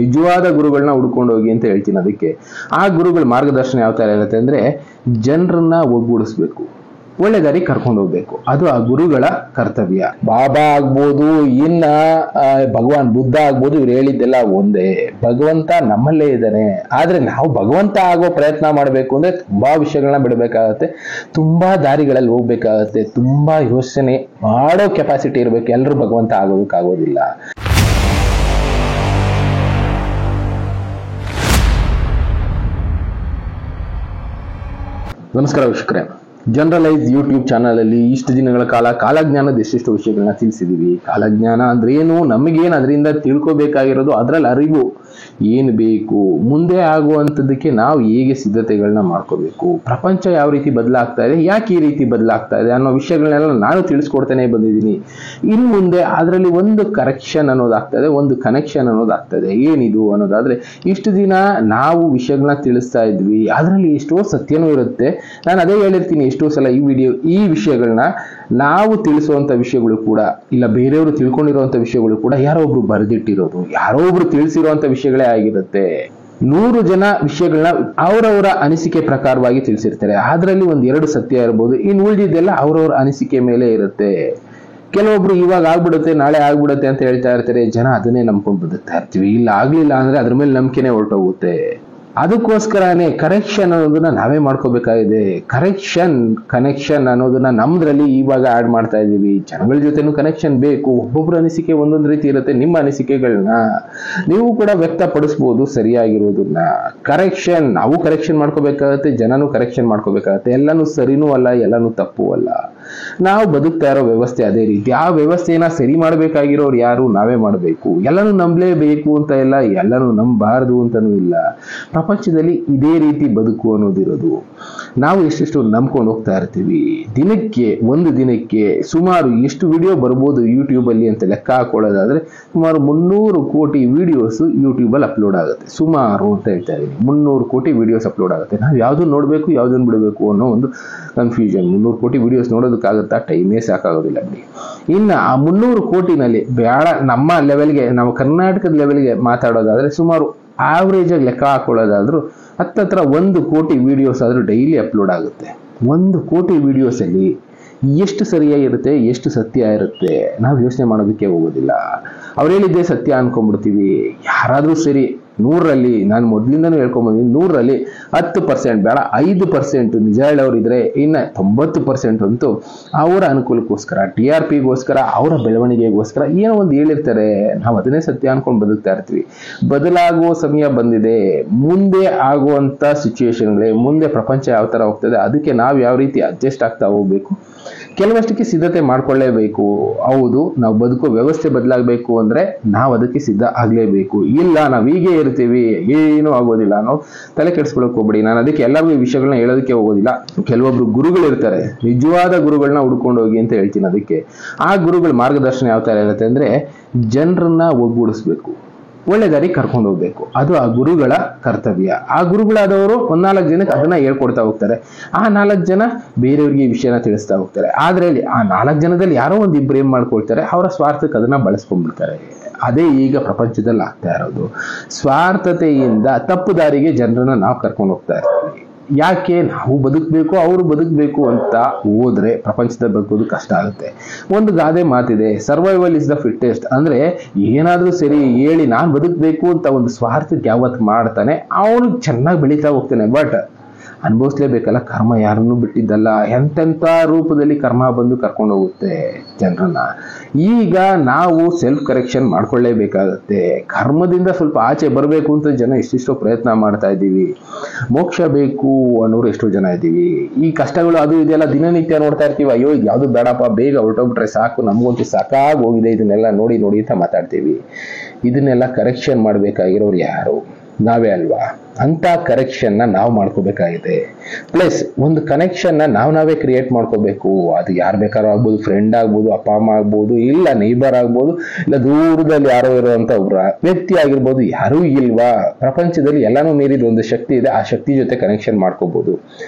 ನಿಜವಾದ ಗುರುಗಳನ್ನ ಹುಡ್ಕೊಂಡು ಹೋಗಿ ಅಂತ ಹೇಳ್ತೀನಿ. ಅದಕ್ಕೆ ಆ ಗುರುಗಳ ಮಾರ್ಗದರ್ಶನ ಯಾವ ತರ ಇರುತ್ತೆ ಅಂದ್ರೆ, ಜನರನ್ನ ಒಗ್ಗೂಡಿಸ್ಬೇಕು, ಒಳ್ಳೆ ದಾರಿ ಕರ್ಕೊಂಡು ಹೋಗ್ಬೇಕು. ಅದು ಆ ಗುರುಗಳ ಕರ್ತವ್ಯ. ಬಾಬಾ ಆಗ್ಬೋದು, ಇನ್ನ ಭಗವಾನ್ ಬುದ್ಧ ಆಗ್ಬೋದು, ಇವ್ರು ಹೇಳಿದ್ದೆಲ್ಲ ಒಂದೇ. ಭಗವಂತ ನಮ್ಮಲ್ಲೇ ಇದ್ದಾನೆ. ಆದ್ರೆ ನಾವು ಭಗವಂತ ಆಗೋ ಪ್ರಯತ್ನ ಮಾಡಬೇಕು ಅಂದ್ರೆ ತುಂಬಾ ವಿಷಯಗಳನ್ನ ಬಿಡಬೇಕಾಗತ್ತೆ, ತುಂಬಾ ದಾರಿಗಳಲ್ಲಿ ಹೋಗ್ಬೇಕಾಗತ್ತೆ, ತುಂಬಾ ಯೋಚನೆ ಮಾಡೋ ಕೆಪಾಸಿಟಿ ಇರಬೇಕು. ಎಲ್ಲರೂ ಭಗವಂತ ಆಗೋದಕ್ಕಾಗೋದಿಲ್ಲ. ನಮಸ್ಕಾರ ವೀಕ್ಷಕರೇ, ಜನರಲೈಸ್ ಯೂಟ್ಯೂಬ್ ಚಾನಲ್ ಅಲ್ಲಿ ಇಷ್ಟು ದಿನಗಳ ಕಾಲ ಕಾಲಜ್ಞಾನದ ಎಷ್ಟೆಷ್ಟು ವಿಷಯಗಳನ್ನ ತಿಳಿಸಿದೀವಿ. ಕಾಲಜ್ಞಾನ ಅಂದ್ರೆ ಏನು, ನಮಗೇನು ಅದರಿಂದ ತಿಳ್ಕೊಬೇಕಾಗಿರೋದು, ಅದರಲ್ಲಿ ಅರಿವು ಏನು ಬೇಕು, ಮುಂದೆ ಆಗುವಂಥದ್ದಕ್ಕೆ ನಾವು ಹೇಗೆ ಸಿದ್ಧತೆಗಳನ್ನ ಮಾಡ್ಕೋಬೇಕು, ಪ್ರಪಂಚ ಯಾವ ರೀತಿ ಬದಲಾಗ್ತಾ ಇದೆ, ಯಾಕೆ ಈ ರೀತಿ ಬದಲಾಗ್ತಾ ಇದೆ ಅನ್ನೋ ವಿಷಯಗಳನ್ನೆಲ್ಲ ನಾನು ತಿಳಿಸ್ಕೊಡ್ತಾನೆ ಬಂದಿದ್ದೀನಿ. ಇನ್ನು ಮುಂದೆ ಅದರಲ್ಲಿ ಒಂದು ಕರೆಕ್ಷನ್ ಅನ್ನೋದಾಗ್ತದೆ, ಒಂದು ಕನೆಕ್ಷನ್ ಅನ್ನೋದಾಗ್ತದೆ. ಏನಿದು ಅನ್ನೋದಾದ್ರೆ, ಇಷ್ಟು ದಿನ ನಾವು ವಿಷಯಗಳನ್ನ ತಿಳಿಸ್ತಾ ಇದ್ವಿ, ಅದರಲ್ಲಿ ಎಷ್ಟೋ ಸತ್ಯನೂ ಇರುತ್ತೆ. ನಾನು ಅದೇ ಹೇಳಿರ್ತೀನಿ ಎಷ್ಟೋ ಸಲ ಈ ವಿಷಯಗಳನ್ನ ನಾವು ತಿಳಿಸುವಂತ ವಿಷಯಗಳು ಕೂಡ ಇಲ್ಲ, ಬೇರೆಯವರು ತಿಳ್ಕೊಂಡಿರುವಂತ ವಿಷಯಗಳು ಕೂಡ ಯಾರೋ ಒಬ್ರು ಬರೆದಿಟ್ಟಿರೋದು, ಯಾರೋ ಒಬ್ರು ತಿಳಿಸಿರುವಂತ ವಿಷಯಗಳೇ ಆಗಿರುತ್ತೆ. 100 ಜನ ವಿಷಯಗಳನ್ನ ಅವರವರ ಅನಿಸಿಕೆ ಪ್ರಕಾರವಾಗಿ ತಿಳಿಸಿರ್ತಾರೆ. ಅದರಲ್ಲಿ 1-2 ಸತ್ಯ ಇರ್ಬೋದು, ಇನ್ನು ಉಳಿದಿದ್ದೆಲ್ಲ ಅವರವರ ಅನಿಸಿಕೆ ಮೇಲೆ ಇರುತ್ತೆ. ಕೆಲವೊಬ್ರು ಇವಾಗ ಆಗ್ಬಿಡುತ್ತೆ, ನಾಳೆ ಆಗ್ಬಿಡುತ್ತೆ ಅಂತ ಹೇಳ್ತಾ ಇರ್ತಾರೆ. ಜನ ಅದನ್ನೇ ನಂಬ್ಕೊಂಡು ಬದುಕ್ತಾ ಇರ್ತೀವಿ. ಇಲ್ಲ ಆಗ್ಲಿಲ್ಲ ಅಂದ್ರೆ ಅದ್ರ ಮೇಲೆ ನಂಬಿಕೆನೆ ಹೊರಟೋಗುತ್ತೆ. ಅದಕ್ಕೋಸ್ಕರನೇ ಕರೆಕ್ಷನ್ ಅನ್ನೋದನ್ನ ನಾವೇ ಮಾಡ್ಕೋಬೇಕಾಗಿದೆ. ಕನೆಕ್ಷನ್ ಅನ್ನೋದನ್ನ ನಮ್ದ್ರಲ್ಲಿ ಇವಾಗ ಆಡ್ ಮಾಡ್ತಾ ಇದೀವಿ. ಜನಗಳ ಜೊತೆನೂ ಕನೆಕ್ಷನ್ ಬೇಕು. ಒಬ್ಬೊಬ್ರ ಅನಿಸಿಕೆ ಒಂದೊಂದು ರೀತಿ ಇರುತ್ತೆ. ನಿಮ್ಮ ಅನಿಸಿಕೆಗಳನ್ನ ನೀವು ಕೂಡ ವ್ಯಕ್ತಪಡಿಸ್ಬೋದು ಸರಿಯಾಗಿರೋದನ್ನ. ನಾವು ಕರೆಕ್ಷನ್ ಮಾಡ್ಕೋಬೇಕಾಗತ್ತೆ, ಜನನೂ ಕರೆಕ್ಷನ್ ಮಾಡ್ಕೋಬೇಕಾಗತ್ತೆ. ಎಲ್ಲಾನು ಸರಿನೂ ಅಲ್ಲ, ಎಲ್ಲಾನು ತಪ್ಪು ಅಲ್ಲ. ನಾವು ಬದುಕ್ತಾ ಇರೋ ವ್ಯವಸ್ಥೆ ಅದೇ ರೀತಿ. ಆ ವ್ಯವಸ್ಥೆನ ಸರಿ ಮಾಡ್ಬೇಕಾಗಿರೋರು ಯಾರು? ನಾವೇ ಮಾಡಬೇಕು. ಎಲ್ಲಾನು ನಂಬಲೇಬೇಕು ಅಂತ ಇಲ್ಲ, ಎಲ್ಲಾನು ನಂಬಬಾರದು ಅಂತಾನೂ ಇಲ್ಲ. ಪ್ರಪಂಚದಲ್ಲಿ ಇದೇ ರೀತಿ ಬದುಕು ಅನ್ನೋದಿರೋದು. ನಾವು ಎಷ್ಟೆಷ್ಟು ನಂಬ್ಕೊಂಡು ಹೋಗ್ತಾ ಇರ್ತೀವಿ. ಒಂದು ದಿನಕ್ಕೆ ಸುಮಾರು ಎಷ್ಟು ವಿಡಿಯೋ ಬರ್ಬೋದು ಯೂಟ್ಯೂಬ್ ಅಲ್ಲಿ ಅಂತ ಲೆಕ್ಕ ಹಾಕೊಳ್ಳೋದಾದ್ರೆ, ಸುಮಾರು 300 ಕೋಟಿ ವಿಡಿಯೋಸ್ ಯೂಟ್ಯೂಬ್ ಅಲ್ಲಿ ಅಪ್ಲೋಡ್ ಆಗುತ್ತೆ. ಸುಮಾರು ಅಂತ ಹೇಳ್ತಾ ಇದೀನಿ, 300 ಕೋಟಿ ವಿಡಿಯೋಸ್ ಅಪ್ಲೋಡ್ ಆಗುತ್ತೆ. ನಾವು ಯಾವ್ದನ್ನ ನೋಡ್ಬೇಕು, ಯಾವ್ದನ್ನ ಬಿಡಬೇಕು ಅನ್ನೋ ಒಂದು ಕನ್ಫ್ಯೂಷನ್. 300 ಕೋಟಿ ವಿಡಿಯೋಸ್ ನೋಡೋದಕ್ಕಾಗುತ್ತಾ? ಟೈಮೇ ಸಾಕಾಗೋದಿಲ್ಲ ಬಿಡಿ. ಇನ್ನು ಆ 300 ಕೋಟಿನಲ್ಲಿ ಬೇಡ, ನಮ್ಮ ಲೆವೆಲ್ಗೆ, ನಾವು ಕರ್ನಾಟಕದ ಲೆವೆಲ್ಗೆ ಮಾತಾಡೋದಾದ್ರೆ, ಸುಮಾರು ಆವರೇಜ್ ಆಗಿ ಲೆಕ್ಕ ಹಾಕೊಳ್ಳೋದಾದ್ರೂ ಹತ್ತತ್ರ 1 ಕೋಟಿ ವಿಡಿಯೋಸ್ ಆದ್ರೂ ಡೈಲಿ ಅಪ್ಲೋಡ್ ಆಗುತ್ತೆ. 1 ಕೋಟಿ ವಿಡಿಯೋಸ್ ಅಲ್ಲಿ ಎಷ್ಟು ಸರಿಯಾಗಿರುತ್ತೆ, ಎಷ್ಟು ಸತ್ಯ ಇರುತ್ತೆ, ನಾವು ಯೋಚನೆ ಮಾಡೋದಕ್ಕೆ ಹೋಗೋದಿಲ್ಲ. ಅವ್ರು ಹೇಳಿದ್ದೆ ಸತ್ಯ ಅನ್ಕೊಂಡ್ಬಿಡ್ತೀವಿ. ಯಾರಾದ್ರೂ ಸರಿ 100ರಲ್ಲಿ, ನಾನು ಮೊದ್ಲಿಂದನೂ ಹೇಳ್ಕೊಂಡ್ಬಂದಿದ್ದೀನಿ, 100ರಲ್ಲಿ 10% ಬೇಡ 5% ನಿಜ ಹೇಳೋರಿದ್ರೆ, ಇನ್ನು 90% ಅಂತೂ ಅವರ ಅನುಕೂಲಕ್ಕೋಸ್ಕರ, TRPಗೋಸ್ಕರ, ಅವರ ಬೆಳವಣಿಗೆಗೋಸ್ಕರ ಏನೋ ಒಂದು ಹೇಳಿರ್ತಾರೆ. ನಾವು ಅದನ್ನೇ ಸತ್ಯ ಅನ್ಕೊಂಡು ಬದುಕ್ತಾ ಇರ್ತೀವಿ. ಬದಲಾಗುವ ಸಮಯ ಬಂದಿದೆ. ಮುಂದೆ ಆಗುವಂತ ಸಿಚುವೇಶನ್ಗಳೇ, ಮುಂದೆ ಪ್ರಪಂಚ ಯಾವ ತರ ಹೋಗ್ತದೆ, ಅದಕ್ಕೆ ನಾವು ಯಾವ ರೀತಿ ಅಡ್ಜಸ್ಟ್ ಆಗ್ತಾ ಹೋಗ್ಬೇಕು, ಕೆಲವಷ್ಟಕ್ಕೆ ಸಿದ್ಧತೆ ಮಾಡ್ಕೊಳ್ಳೇಬೇಕು. ಹೌದು, ನಾವು ಬದುಕೋ ವ್ಯವಸ್ಥೆ ಬದಲಾಗಬೇಕು ಅಂದ್ರೆ ನಾವು ಅದಕ್ಕೆ ಸಿದ್ಧ ಆಗ್ಲೇಬೇಕು. ಇಲ್ಲ ನಾವು ಹೀಗೆ ಇರ್ತೀವಿ, ಏನೂ ಆಗೋದಿಲ್ಲ ಅನ್ನೋ ತಲೆ ಕೆಡಿಸ್ಕೊಳಕ್ ಹೋಗ್ಬೇಡಿ. ನಾನು ಅದಕ್ಕೆ ಎಲ್ಲರಿಗೂ ಈ ವಿಷಯಗಳನ್ನ ಹೇಳೋದಕ್ಕೆ ಹೋಗೋದಿಲ್ಲ. ಕೆಲವೊಬ್ರು ಗುರುಗಳಿರ್ತಾರೆ, ನಿಜವಾದ ಗುರುಗಳನ್ನ ಹುಡ್ಕೊಂಡು ಹೋಗಿ ಅಂತ ಹೇಳ್ತೀನಿ. ಅದಕ್ಕೆ ಆ ಗುರುಗಳ ಮಾರ್ಗದರ್ಶನ ಯಾವ ತರ ಇರುತ್ತೆ ಅಂದ್ರೆ, ಜನರನ್ನ ಒಗ್ಗೂಡಿಸ್ಬೇಕು, ಒಳ್ಳೆ ದಾರಿ ಕರ್ಕೊಂಡು ಹೋಗ್ಬೇಕು. ಅದು ಆ ಗುರುಗಳ ಕರ್ತವ್ಯ. ಆ ಗುರುಗಳಾದವರು 1-4 ಜನಕ್ಕೆ ಅದನ್ನ ಹೇಳ್ಕೊಡ್ತಾ ಹೋಗ್ತಾರೆ. ಆ 4 ಜನ ಬೇರೆಯವ್ರಿಗೆ ಈ ವಿಷಯನ ತಿಳಿಸ್ತಾ ಹೋಗ್ತಾರೆ. ಆದ್ರೆ ಆ 4 ಜನದಲ್ಲಿ ಯಾರೋ 1-2 ಏನ್ ಮಾಡ್ಕೊಳ್ತಾರೆ, ಅವರ ಸ್ವಾರ್ಥಕ್ಕೆ ಅದನ್ನ ಬಳಸ್ಕೊಂಡ್ಬಿಡ್ತಾರೆ. ಅದೇ ಈಗ ಪ್ರಪಂಚದಲ್ಲಿ ಆಗ್ತಾ ಇರೋದು. ಸ್ವಾರ್ಥತೆಯಿಂದ ತಪ್ಪು ದಾರಿಗೆ ಜನರನ್ನ ನಾವು ಕರ್ಕೊಂಡು ಹೋಗ್ತಾ ಇರ್ತೀವಿ. ಯಾಕೆ? ನಾವು ಬದುಕಬೇಕು, ಅವರು ಬದುಕಬೇಕು ಅಂತ ಹೋದ್ರೆ ಪ್ರಪಂಚದಲ್ಲಿ ಬದುಕೋದು ಕಷ್ಟ ಆಗುತ್ತೆ. ಒಂದು ಗಾದೆ ಮಾತಿದೆ, ಸರ್ವೈವಲ್ ಇಸ್ ದ ಫಿಟ್ಟೆಸ್ಟ್. ಅಂದ್ರೆ ಏನಾದ್ರೂ ಸರಿ ಹೇಳಿ ನಾನು ಬದುಕಬೇಕು ಅಂತ ಒಂದು ಸ್ವಾರ್ಥಕ್ಕೆ ಯಾವತ್ತು ಮಾಡ್ತಾನೆ, ಅವನು ಚೆನ್ನಾಗಿ ಬೆಳೀತಾ ಹೋಗ್ತಾನೆ. ಬಟ್ ಅನುಭವಿಸ್ಲೇಬೇಕಲ್ಲ, ಕರ್ಮ ಯಾರನ್ನು ಬಿಟ್ಟಿದ್ದಲ್ಲ. ಎಂತೆಂಥ ರೂಪದಲ್ಲಿ ಕರ್ಮ ಬಂದು ಕರ್ಕೊಂಡು ಹೋಗುತ್ತೆ ಜನರನ್ನ. ಈಗ ನಾವು ಸೆಲ್ಫ್ ಕರೆಕ್ಷನ್ ಮಾಡ್ಕೊಳ್ಳೇಬೇಕಾಗತ್ತೆ. ಕರ್ಮದಿಂದ ಸ್ವಲ್ಪ ಆಚೆ ಬರಬೇಕು ಅಂತ ಜನ ಎಷ್ಟೆಷ್ಟೋ ಪ್ರಯತ್ನ ಮಾಡ್ತಾ ಇದ್ದೀವಿ. ಮೋಕ್ಷ ಬೇಕು ಅನ್ನೋರು ಎಷ್ಟೋ ಜನ ಇದ್ದೀವಿ. ಈ ಕಷ್ಟಗಳು ಅದು ಇದೆಲ್ಲ ದಿನನಿತ್ಯ ನೋಡ್ತಾ ಇರ್ತೀವಿ. ಅಯ್ಯೋ ಇದು ಯಾವುದು ಬೇಡಪ್ಪ, ಬೇಗ ಹೊರಟೋಗ್ಬಿಟ್ರೆ ಸಾಕು, ನಮಗಂತೂ ಸಾಕಾಗಿ ಹೋಗಿದೆ ಇದನ್ನೆಲ್ಲ ನೋಡಿ ಅಂತ ಮಾತಾಡ್ತೀವಿ. ಇದನ್ನೆಲ್ಲ ಕರೆಕ್ಷನ್ ಮಾಡ್ಬೇಕಾಗಿರೋರು ಯಾರು? ನಾವೇ ಅಲ್ವಾ? ಅಂತ ಕರೆಕ್ಷನ್ನ ನಾವು ಮಾಡ್ಕೋಬೇಕಾಗಿದೆ. ಪ್ಲಸ್ ಒಂದು ಕನೆಕ್ಷನ್ನ ನಾವೇ ಕ್ರಿಯೇಟ್ ಮಾಡ್ಕೋಬೇಕು. ಅದು ಯಾರು ಬೇಕಾದ್ರೂ ಆಗ್ಬೋದು, ಫ್ರೆಂಡ್ ಆಗ್ಬೋದು, ಅಪ್ಪ ಅಮ್ಮ ಆಗ್ಬೋದು, ಇಲ್ಲ ನೇಬರ್ ಆಗ್ಬೋದು, ಇಲ್ಲ ದೂರದಲ್ಲಿ ಯಾರೋ ಇರುವಂತ ಒಬ್ರ ವ್ಯಕ್ತಿ ಆಗಿರ್ಬೋದು. ಯಾರೂ ಇಲ್ವಾ? ಪ್ರಪಂಚದಲ್ಲಿ ಎಲ್ಲಾನು ಮೀರಿದ ಒಂದು ಶಕ್ತಿ ಇದೆ. ಆ ಶಕ್ತಿ ಜೊತೆ ಕನೆಕ್ಷನ್ ಮಾಡ್ಕೋಬಹುದು.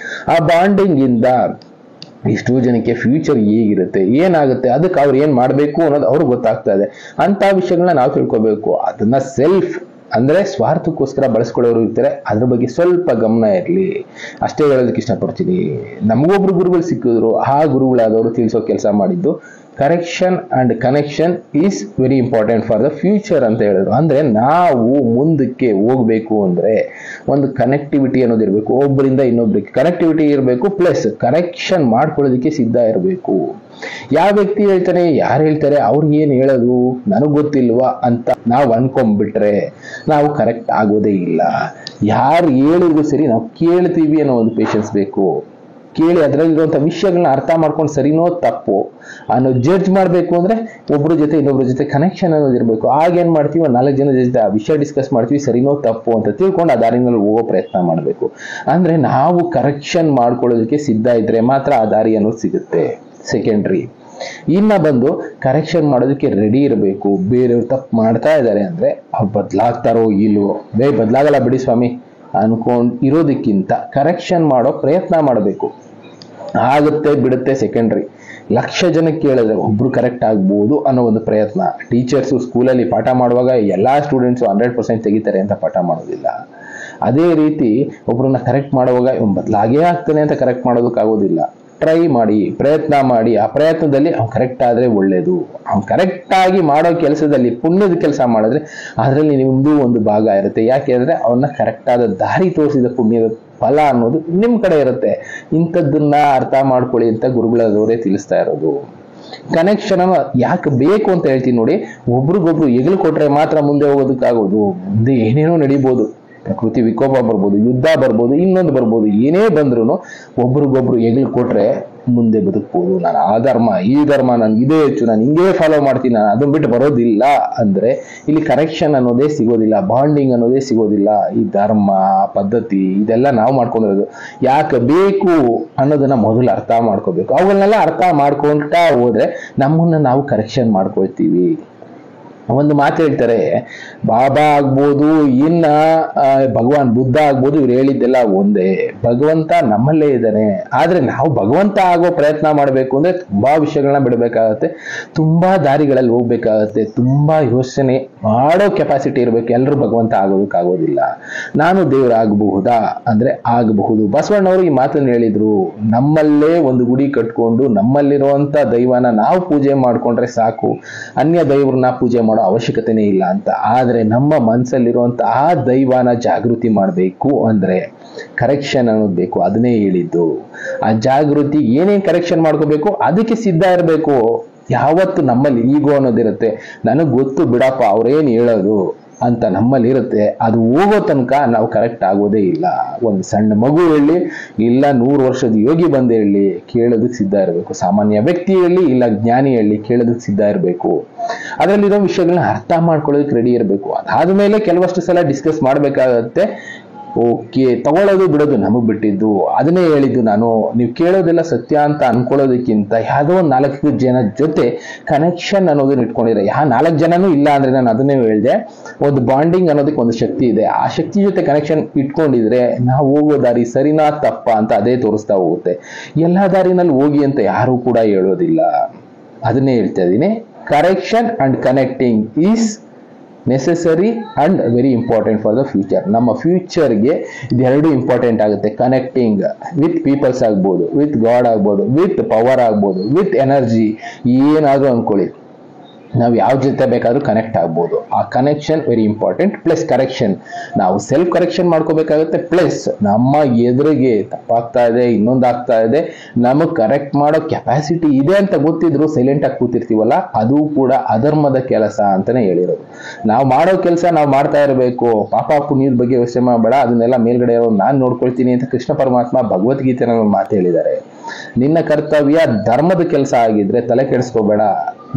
ಆ ಬಾಂಡಿಂಗ್ ಇಂದ ಇಷ್ಟು ಜನಕ್ಕೆ ಫ್ಯೂಚರ್ ಹೇಗಿರುತ್ತೆ, ಏನಾಗುತ್ತೆ, ಅದಕ್ಕೆ ಅವ್ರು ಏನ್ ಮಾಡ್ಬೇಕು ಅನ್ನೋದು ಅವ್ರಿಗೆ ಗೊತ್ತಾಗ್ತಾ ಇದೆ. ಅಂತ ವಿಷಯಗಳನ್ನ ನಾವು ತಿಳ್ಕೊಬೇಕು. ಅದನ್ನ ಸೆಲ್ಫ್ ಅಂದ್ರೆ ಸ್ವಾರ್ಥಕ್ಕೋಸ್ಕರ ಬಳಸ್ಕೊಳ್ಳೋರು ಇರ್ತಾರೆ, ಅದ್ರ ಬಗ್ಗೆ ಸ್ವಲ್ಪ ಗಮನ ಇರಲಿ ಅಷ್ಟೇ ಹೇಳೋದಕ್ಕೆ ಇಷ್ಟಪಡ್ತೀನಿ. ನಮಗೊಬ್ರು ಗುರುಗಳು ಸಿಕ್ಕಿದ್ರು, ಆ ಗುರುಗಳಾದವರು ತಿಳಿಸೋ ಕೆಲಸ ಮಾಡಿದ್ದು correction and connection is very important for the future ಅಂತ ಹೇಳಿದ್ರು. ಅಂದ್ರೆ ನಾವು ಮುಂದಕ್ಕೆ ಹೋಗ್ಬೇಕು ಅಂದ್ರೆ ಒಂದು ಕನೆಕ್ಟಿವಿಟಿ ಅನ್ನೋದು ಇರಬೇಕು, ಒಬ್ಬರಿಂದ ಇನ್ನೊಬ್ರಿಗೆ ಕನೆಕ್ಟಿವಿಟಿ ಇರಬೇಕು, ಪ್ಲಸ್ ಕರೆಕ್ಷನ್ ಮಾಡ್ಕೊಳ್ಳೋದಕ್ಕೆ ಸಿದ್ಧ ಇರಬೇಕು. ಯಾವ ವ್ಯಕ್ತಿ ಹೇಳ್ತಾನೆ, ಯಾರು ಹೇಳ್ತಾರೆ, ಅವ್ರಿಗೆ ಏನ್ ಹೇಳೋದು ನನಗ್ ಗೊತ್ತಿಲ್ವಾ ಅಂತ ನಾವು ಅನ್ಕೊಂಡ್ಬಿಟ್ರೆ ನಾವು ಕರೆಕ್ಟ್ ಆಗೋದೇ ಇಲ್ಲ. ಯಾರು ಹೇಳಿದ್ರು ಸರಿ ನಾವು ಕೇಳ್ತೀವಿ ಅನ್ನೋ ಒಂದು ಪೇಷನ್ಸ್ ಬೇಕು. ಕೇಳಿ ಅದರಲ್ಲಿರುವಂಥ ವಿಷಯಗಳನ್ನ ಅರ್ಥ ಮಾಡ್ಕೊಂಡು ಸರಿನೋ ತಪ್ಪು ಅನ್ನೋ ಜಡ್ಜ್ ಮಾಡಬೇಕು. ಅಂದ್ರೆ ಒಬ್ಬರ ಜೊತೆ ಇನ್ನೊಬ್ರ ಜೊತೆ ಕನೆಕ್ಷನ್ ಅನ್ನೋದು ಇರಬೇಕು. ಆಗೇನ್ ಮಾಡ್ತೀವಿ, 4 ಜನ ಜೊತೆ ಆ ವಿಷಯ ಡಿಸ್ಕಸ್ ಮಾಡ್ತೀವಿ, ಸರಿನೋ ತಪ್ಪು ಅಂತ ತಿಳ್ಕೊಂಡು ಆ ದಾರಿನಲ್ಲಿ ಹೋಗೋ ಪ್ರಯತ್ನ ಮಾಡಬೇಕು. ಅಂದ್ರೆ ನಾವು ಕರೆಕ್ಷನ್ ಮಾಡ್ಕೊಳ್ಳೋದಕ್ಕೆ ಸಿದ್ಧ ಇದ್ರೆ ಮಾತ್ರ ಆ ದಾರಿ ಅನ್ನೋದು ಸಿಗುತ್ತೆ. ಸೆಕೆಂಡ್ರಿ. ಇನ್ನ ಬಂದು ಕರೆಕ್ಷನ್ ಮಾಡೋದಕ್ಕೆ ರೆಡಿ ಇರಬೇಕು. ಬೇರೆಯವ್ರು ತಪ್ಪು ಮಾಡ್ತಾ ಇದ್ದಾರೆ ಅಂದ್ರೆ ಅವ್ರು ಬದಲಾಗ್ತಾರೋ ಇಲ್ವೋ, ಬದಲಾಗಲ್ಲ ಬಿಡಿ ಸ್ವಾಮಿ ಅನ್ಕೊಂಡ್ ಇರೋದಕ್ಕಿಂತ ಕರೆಕ್ಷನ್ ಮಾಡೋ ಪ್ರಯತ್ನ ಮಾಡಬೇಕು. ಆಗುತ್ತೆ ಬಿಡುತ್ತೆ ಸೆಕೆಂಡ್ರಿ. 1,00,000 ಜನಕ್ಕೆ ಕೇಳಿದ್ರೆ ಒಬ್ರು ಕರೆಕ್ಟ್ ಆಗ್ಬೋದು ಅನ್ನೋ ಒಂದು ಪ್ರಯತ್ನ. ಟೀಚರ್ಸು ಸ್ಕೂಲಲ್ಲಿ ಪಾಠ ಮಾಡುವಾಗ ಎಲ್ಲಾ ಸ್ಟೂಡೆಂಟ್ಸು 100% ತೆಗಿತಾರೆ ಅಂತ ಪಾಠ ಮಾಡೋದಿಲ್ಲ. ಅದೇ ರೀತಿ ಒಬ್ರನ್ನ ಕರೆಕ್ಟ್ ಮಾಡುವಾಗ ಬದಲಾಗೇ ಆಗ್ತಾನೆ ಅಂತ ಕರೆಕ್ಟ್ ಮಾಡೋದಕ್ಕಾಗೋದಿಲ್ಲ. ಟ್ರೈ ಮಾಡಿ, ಪ್ರಯತ್ನ ಮಾಡಿ. ಆ ಪ್ರಯತ್ನದಲ್ಲಿ ಅವ್ನು ಕರೆಕ್ಟ್ ಆದ್ರೆ ಒಳ್ಳೇದು. ಅವ್ನು ಕರೆಕ್ಟ್ ಆಗಿ ಮಾಡೋ ಕೆಲಸದಲ್ಲಿ ಪುಣ್ಯದ ಕೆಲಸ ಮಾಡಿದ್ರೆ ಅದರಲ್ಲಿ ನಿಮ್ದು ಒಂದು ಭಾಗ ಇರುತ್ತೆ. ಯಾಕೆಂದ್ರೆ ಅವನ್ನ ಕರೆಕ್ಟ್ ಆದ ದಾರಿ ತೋರಿಸಿದ ಪುಣ್ಯದ ಫಲ ಅನ್ನೋದು ನಿಮ್ ಕಡೆ ಇರುತ್ತೆ. ಇಂಥದ್ದನ್ನ ಅರ್ಥ ಮಾಡ್ಕೊಳ್ಳಿ ಅಂತ ಗುರುಗಳಾದವರೇ ತಿಳಿಸ್ತಾ ಇರೋದು. ಕನೆಕ್ಷನ್ ಯಾಕೆ ಬೇಕು ಅಂತ ಹೇಳ್ತೀನಿ ನೋಡಿ. ಒಬ್ರಿಗೊಬ್ರು ಎಗಲು ಕೊಟ್ರೆ ಮಾತ್ರ ಮುಂದೆ ಹೋಗೋದಕ್ಕಾಗೋದು. ಮುಂದೆ ಏನೇನೋ ನಡಿಬೋದು, ಪ್ರಕೃತಿ ವಿಕೋಪ ಬರ್ಬೋದು, ಯುದ್ಧ ಬರ್ಬೋದು, ಇನ್ನೊಂದು ಬರ್ಬೋದು, ಏನೇ ಬಂದ್ರು ಒಬ್ರಿಗೊಬ್ರು ಎಗಲು ಕೊಟ್ರೆ ಮುಂದೆ ಬದುಕ್ಬೋದು. ನಾನು ಆ ಧರ್ಮ ಈ ಧರ್ಮ ನನ್ಗೆ ಇದೇ ಹೆಚ್ಚು, ನಾನು ಹಿಂಗೇ ಫಾಲೋ ಮಾಡ್ತೀನಿ, ನಾನು ಅದನ್ನ ಬಿಟ್ಟು ಬರೋದಿಲ್ಲ ಅಂದ್ರೆ ಇಲ್ಲಿ ಕರೆಕ್ಷನ್ ಅನ್ನೋದೇ ಸಿಗೋದಿಲ್ಲ, ಬಾಂಡಿಂಗ್ ಅನ್ನೋದೇ ಸಿಗೋದಿಲ್ಲ. ಈ ಧರ್ಮ ಪದ್ಧತಿ ಇದೆಲ್ಲ ನಾವು ಮಾಡ್ಕೊಂಡಿರೋದು ಯಾಕೆ ಬೇಕು ಅನ್ನೋದನ್ನ ಮೊದಲು ಅರ್ಥ ಮಾಡ್ಕೋಬೇಕು. ಅವುಗಳನ್ನೆಲ್ಲ ಅರ್ಥ ಮಾಡ್ಕೊಂತಾ ಹೋದ್ರೆ ನಮ್ಮನ್ನ ನಾವು ಕರೆಕ್ಷನ್ ಮಾಡ್ಕೊಳ್ತೀವಿ. ಒಂದು ಮಾತು ಹೇಳ್ತಾರೆ, ಬಾಬಾ ಆಗ್ಬೋದು, ಇನ್ನ ಭಗವಾನ್ ಬುದ್ಧ ಆಗ್ಬೋದು, ಇವ್ರು ಹೇಳಿದ್ದೆಲ್ಲ ಒಂದೇ. ಭಗವಂತ ನಮ್ಮಲ್ಲೇ ಇದ್ದಾನೆ. ಆದ್ರೆ ನಾವು ಭಗವಂತ ಆಗೋ ಪ್ರಯತ್ನ ಮಾಡಬೇಕು ಅಂದ್ರೆ ತುಂಬಾ ವಿಷಯಗಳನ್ನ ಬಿಡಬೇಕಾಗತ್ತೆ, ತುಂಬಾ ದಾರಿಗಳಲ್ಲಿ ಹೋಗ್ಬೇಕಾಗತ್ತೆ, ತುಂಬಾ ಯೋಚನೆ ಮಾಡೋ ಕೆಪಾಸಿಟಿ ಇರ್ಬೇಕು. ಎಲ್ಲರೂ ಭಗವಂತ ಆಗೋದಕ್ಕಾಗೋದಿಲ್ಲ. ನಾನು ದೇವ್ರ ಆಗಬಹುದಾ ಅಂದ್ರೆ ಆಗಬಹುದು. ಬಸವಣ್ಣವರು ಈ ಮಾತನ್ನು ಹೇಳಿದ್ರು. ನಮ್ಮಲ್ಲೇ ಒಂದು ಗುಡಿ ಕಟ್ಕೊಂಡು ನಮ್ಮಲ್ಲಿರುವಂತ ದೈವನ ನಾವು ಪೂಜೆ ಮಾಡ್ಕೊಂಡ್ರೆ ಸಾಕು, ಅನ್ಯ ದೈವರನ್ನ ಪೂಜೆ ಮಾಡೋ ಅವಶ್ಯಕತೆನೇ ಇಲ್ಲ ಅಂತ. ಆದ್ರೆ ನಮ್ಮ ಮನಸ್ಸಲ್ಲಿರುವಂತ ಆ ದೈವನ ಜಾಗೃತಿ ಮಾಡಬೇಕು ಅಂದ್ರೆ ಕರೆಕ್ಷನ್ ಅನ್ನೋದು ಬೇಕು. ಅದನ್ನೇ ಹೇಳಿದ್ದು. ಆ ಜಾಗೃತಿ ಏನೇನ್ ಕರೆಕ್ಷನ್ ಮಾಡ್ಕೋಬೇಕು ಅದಕ್ಕೆ ಸಿದ್ಧ ಇರಬೇಕು. ಯಾವತ್ತು ನಮ್ಮಲ್ಲಿ ಈಗೋ ಅನ್ನೋದಿರುತ್ತೆ, ನನಗ್ ಗೊತ್ತು ಬಿಡಪ್ಪ ಅವ್ರೇನ್ ಹೇಳೋದು ಅಂತ ನಮ್ಮಲ್ಲಿ ಇರುತ್ತೆ. ಅದು ಹೋಗೋ ತನಕ ನಾವು ಕರೆಕ್ಟ್ ಆಗೋದೇ ಇಲ್ಲ. ಒಂದು ಸಣ್ಣ ಮಗು ಹೇಳಿ ಇಲ್ಲ 100 ವರ್ಷದ ಯೋಗಿ ಬಂದು ಹೇಳಿ ಕೇಳೋದಕ್ಕೆ ಸಿದ್ಧ ಇರಬೇಕು. ಸಾಮಾನ್ಯ ವ್ಯಕ್ತಿ ಹೇಳಿ ಇಲ್ಲ ಜ್ಞಾನಿ ಹೇಳಿ ಕೇಳೋದಕ್ಕೆ ಸಿದ್ಧ ಇರಬೇಕು. ಅದರಲ್ಲಿರೋ ವಿಷಯಗಳನ್ನ ಅರ್ಥ ಮಾಡ್ಕೊಳ್ಳೋದಕ್ಕೆ ರೆಡಿ ಇರಬೇಕು. ಅದಾದ್ಮೇಲೆ ಕೆಲವಷ್ಟು ಸಲ ಡಿಸ್ಕಸ್ ಮಾಡ್ಬೇಕಾಗತ್ತೆ. ಓಕೆ, ತಗೊಳ್ಳೋದು ಬಿಡೋದು ನಮಗ್ ಬಿಟ್ಟಿದ್ದು. ಅದನ್ನೇ ಹೇಳಿದ್ದು ನಾನು. ನೀವು ಕೇಳೋದೆಲ್ಲ ಸತ್ಯ ಅಂತ ಅನ್ಕೊಳ್ಳೋದಕ್ಕಿಂತ ಯಾವುದೋ ಒಂದು 4 ಜನ ಜೊತೆ ಕನೆಕ್ಷನ್ ಅನ್ನೋದನ್ನ ಇಟ್ಕೊಂಡಿದ್ರೆ, 4 ಜನನೂ ಇಲ್ಲ ಅಂದ್ರೆ ನಾನು ಅದನ್ನೇ ಹೇಳಿದೆ, ಒಂದು ಬಾಂಡಿಂಗ್ ಅನ್ನೋದಕ್ಕೆ ಒಂದು ಶಕ್ತಿ ಇದೆ. ಆ ಶಕ್ತಿ ಜೊತೆ ಕನೆಕ್ಷನ್ ಇಟ್ಕೊಂಡಿದ್ರೆ ನಾವು ಹೋಗೋ ದಾರಿ ಸರಿನಾ ತಪ್ಪ ಅಂತ ಅದೇ ತೋರಿಸ್ತಾ ಹೋಗುತ್ತೆ. ಎಲ್ಲಾ ದಾರಿನಲ್ಲಿ ಹೋಗಿ ಅಂತ ಯಾರು ಕೂಡ ಹೇಳೋದಿಲ್ಲ. ಅದನ್ನೇ ಹೇಳ್ತಾ ಇದ್ದೀನಿ. Correction and connecting is necessary and very important for the future. ನಮ್ಮ ಫ್ಯೂಚರ್ಗೆ ಇದೆರಡು ಇಂಪಾರ್ಟೆಂಟ್ ಆಗುತ್ತೆ. ಕನೆಕ್ಟಿಂಗ್ ವಿತ್ ಪೀಪಲ್ಸ್ ಆಗ್ಬೋದು, ವಿತ್ ಗಾಡ್ ಆಗ್ಬೋದು, ವಿತ್ ಪವರ್ ಆಗ್ಬೋದು, ವಿತ್ ಎನರ್ಜಿ, ಏನಾದ್ರೂ ಅನ್ಕೊಳ್ಳಿ. ನಾವು ಯಾವ ಜೊತೆ ಬೇಕಾದ್ರೂ ಕನೆಕ್ಟ್ ಆಗ್ಬೋದು. ಆ connection very important. Plus correction, ನಾವು ಸೆಲ್ಫ್ ಕರೆಕ್ಷನ್ ಮಾಡ್ಕೋಬೇಕಾಗುತ್ತೆ. ಪ್ಲಸ್ ನಮ್ಮ ಎದುರಿಗೆ ತಪ್ಪಾಗ್ತಾ ಇದೆ, ಇನ್ನೊಂದು ಆಗ್ತಾ ಇದೆ, ನಮಗ್ ಕರೆಕ್ಟ್ ಮಾಡೋ ಕೆಪಾಸಿಟಿ ಇದೆ ಅಂತ ಗೊತ್ತಿದ್ರು ಸೈಲೆಂಟ್ ಆಗಿ ಕೂತಿರ್ತೀವಲ್ಲ, ಅದು ಕೂಡ ಅಧರ್ಮದ ಕೆಲಸ ಅಂತಾನೆ ಹೇಳಿರೋದು. ನಾವು ಮಾಡೋ ಕೆಲಸ ನಾವು ಮಾಡ್ತಾ ಇರಬೇಕು. ಪಾಪ ಪುಣ್ಯದ ಬಗ್ಗೆ ಯೋಚನೆ ಮಾಡಬೇಡ, ಅದನ್ನೆಲ್ಲ ಮೇಲ್ಗಡೆ ನಾನು ನೋಡ್ಕೊಳ್ತೀನಿ ಅಂತ ಕೃಷ್ಣ ಪರಮಾತ್ಮ ಭಗವದ್ಗೀತೆನ ಮಾತು ಹೇಳಿದ್ದಾರೆ. ನಿನ್ನ ಕರ್ತವ್ಯ ಧರ್ಮದ ಕೆಲಸ ಆಗಿದ್ರೆ ತಲೆ ಕೆಡಿಸ್ಕೋಬೇಡ,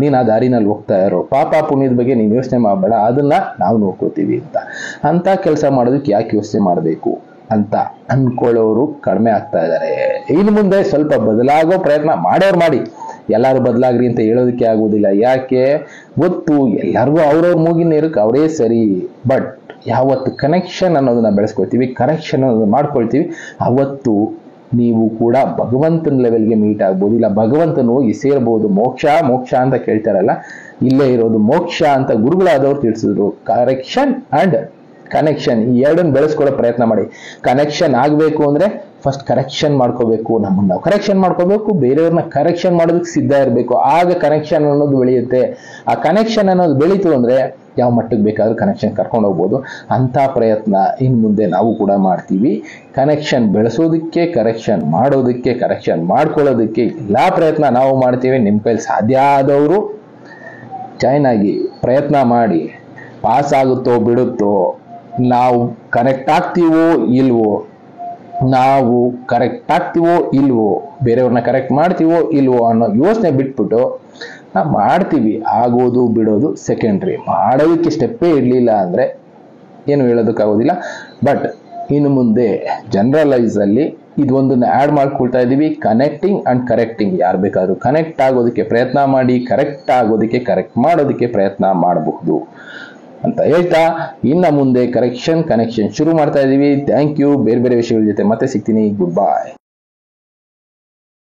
ನೀನ್ ಆ ದಾರಿನಲ್ಲಿ ಹೋಗ್ತಾ ಇರೋ. ಪಾಪ ಪುಣ್ಯದ ಬಗ್ಗೆ ನೀನ್ ಯೋಚನೆ ಮಾಡಬೇಡ, ಅದನ್ನ ನಾವು ನೋಡ್ಕೋತೀವಿ ಅಂತ ಕೆಲಸ ಮಾಡೋದಕ್ಕೆ ಯಾಕೆ ಯೋಚನೆ ಮಾಡಬೇಕು ಅಂತ ಅನ್ಕೊಳ್ಳೋರು ಕಡಿಮೆ ಆಗ್ತಾ ಇದ್ದಾರೆ. ಇನ್ನು ಮುಂದೆ ಸ್ವಲ್ಪ ಬದಲಾಗೋ ಪ್ರಯತ್ನ ಮಾಡೋರು ಮಾಡಿ. ಎಲ್ಲಾರು ಬದಲಾಗ್ರಿ ಅಂತ ಹೇಳೋದಕ್ಕೆ ಆಗುದಿಲ್ಲ. ಯಾಕೆ ಗೊತ್ತು, ಎಲ್ಲರಿಗೂ ಅವ್ರವ್ರ ಮೂಗಿನ ಇರಕ್ಕೆ ಅವರೇ ಸರಿ. ಬಟ್ ಯಾವತ್ತು ಕನೆಕ್ಷನ್ ಅನ್ನೋದನ್ನ ಬೆಳೆಸ್ಕೊಳ್ತೀವಿ, ಕರೆಕ್ಷನ್ ಅನ್ನೋದನ್ನ ಮಾಡ್ಕೊಳ್ತೀವಿ, ಅವತ್ತು ನೀವು ಕೂಡ ಭಗವಂತನ ಲೆವೆಲ್ಗೆ ಮೀಟ್ ಆಗ್ಬೋದು. ಇಲ್ಲ ಭಗವಂತನ ಹೋಗಿ ಸೇರ್ಬೋದು. ಮೋಕ್ಷ ಮೋಕ್ಷ ಅಂತ ಕೇಳ್ತಾರಲ್ಲ, ಇಲ್ಲೇ ಇರೋದು ಮೋಕ್ಷ ಅಂತ ಗುರುಗಳಾದವ್ರು ತಿಳಿಸಿದ್ರು. ಕರೆಕ್ಷನ್ ಅಂಡ್ ಕನೆಕ್ಷನ್, ಈ ಎರಡನ್ನು ಬೆಳೆಸ್ಕೊಳ್ಳೋ ಪ್ರಯತ್ನ ಮಾಡಿ. ಕನೆಕ್ಷನ್ ಆಗಬೇಕು ಅಂದ್ರೆ ಫಸ್ಟ್ ಕರೆಕ್ಷನ್ ಮಾಡ್ಕೋಬೇಕು, ನಮ್ಮನ್ನು ನಾವು ಕರೆಕ್ಷನ್ ಮಾಡ್ಕೋಬೇಕು, ಬೇರೆಯವ್ರನ್ನ ಕರೆಕ್ಷನ್ ಮಾಡೋದಕ್ಕೆ ಸಿದ್ಧ ಇರಬೇಕು. ಆಗ ಕನೆಕ್ಷನ್ ಅನ್ನೋದು ಬೆಳೆಯುತ್ತೆ. ಆ ಕನೆಕ್ಷನ್ ಅನ್ನೋದು ಬೆಳೀತು ಅಂದ್ರೆ ಯಾವ ಮಟ್ಟಕ್ಕೆ ಬೇಕಾದ್ರೂ ಕನೆಕ್ಷನ್ ಕರ್ಕೊಂಡು ಹೋಗ್ಬೋದು. ಅಂತ ಪ್ರಯತ್ನ ಇನ್ನು ಮುಂದೆ ನಾವು ಕೂಡ ಮಾಡ್ತೀವಿ. ಕನೆಕ್ಷನ್ ಬೆಳೆಸೋದಕ್ಕೆ, ಕರೆಕ್ಷನ್ ಮಾಡೋದಕ್ಕೆ, ಕರೆಕ್ಷನ್ ಮಾಡ್ಕೊಳ್ಳೋದಕ್ಕೆ ಎಲ್ಲ ಪ್ರಯತ್ನ ನಾವು ಮಾಡ್ತೀವಿ. ನಿಮ್ಮ ಕೈಲಿ ಸಾಧ್ಯ ಆದವರು ಜಾಯ್ನ್ ಆಗಿ ಪ್ರಯತ್ನ ಮಾಡಿ. ಪಾಸ್ ಆಗುತ್ತೋ ಬಿಡುತ್ತೋ, ನಾವು ಕರೆಕ್ಟ್ ಆಗ್ತೀವೋ ಇಲ್ವೋ, ನಾವು ಕರೆಕ್ಟ್ ಆಗ್ತೀವೋ ಇಲ್ವೋ, ಬೇರೆಯವ್ರನ್ನ ಕರೆಕ್ಟ್ ಮಾಡ್ತೀವೋ ಇಲ್ವೋ ಅನ್ನೋ ಯೋಚನೆ ಬಿಟ್ಬಿಟ್ಟು ನಾವು ಮಾಡ್ತೀವಿ. ಆಗೋದು ಬಿಡೋದು ಸೆಕೆಂಡ್ರಿ. ಮಾಡೋದಕ್ಕೆ ಸ್ಟೆಪ್ಪೇ ಇರಲಿಲ್ಲ ಅಂದರೆ ಏನು ಹೇಳೋದಕ್ಕಾಗೋದಿಲ್ಲ. ಬಟ್ ಇನ್ನು ಮುಂದೆ ಜನರಲೈಸ್ ಅಲ್ಲಿ ಇದೊಂದನ್ನು ಆ್ಯಡ್ ಮಾಡ್ಕೊಳ್ತಾ ಇದ್ದೀವಿ, ಕನೆಕ್ಟಿಂಗ್ ಅಂಡ್ ಕರೆಕ್ಟಿಂಗ್. ಯಾರು ಬೇಕಾದರೂ ಕನೆಕ್ಟ್ ಆಗೋದಕ್ಕೆ ಪ್ರಯತ್ನ ಮಾಡಿ, ಕರೆಕ್ಟ್ ಆಗೋದಕ್ಕೆ, ಕರೆಕ್ಟ್ ಮಾಡೋದಕ್ಕೆ ಪ್ರಯತ್ನ ಮಾಡಬಹುದು ಅಂತ ಹೇಳ್ತಾ ಇನ್ನು ಮುಂದೆ ಕನೆಕ್ಷನ್ ಶುರು ಮಾಡ್ತಾ ಇದ್ದೀವಿ. Thank you. ಬೇರೆ ಬೇರೆ ವಿಷಯಗಳ ಜೊತೆ ಮತ್ತೆ ಸಿಗ್ತೀನಿ. ಗುಡ್ ಬಾಯ್.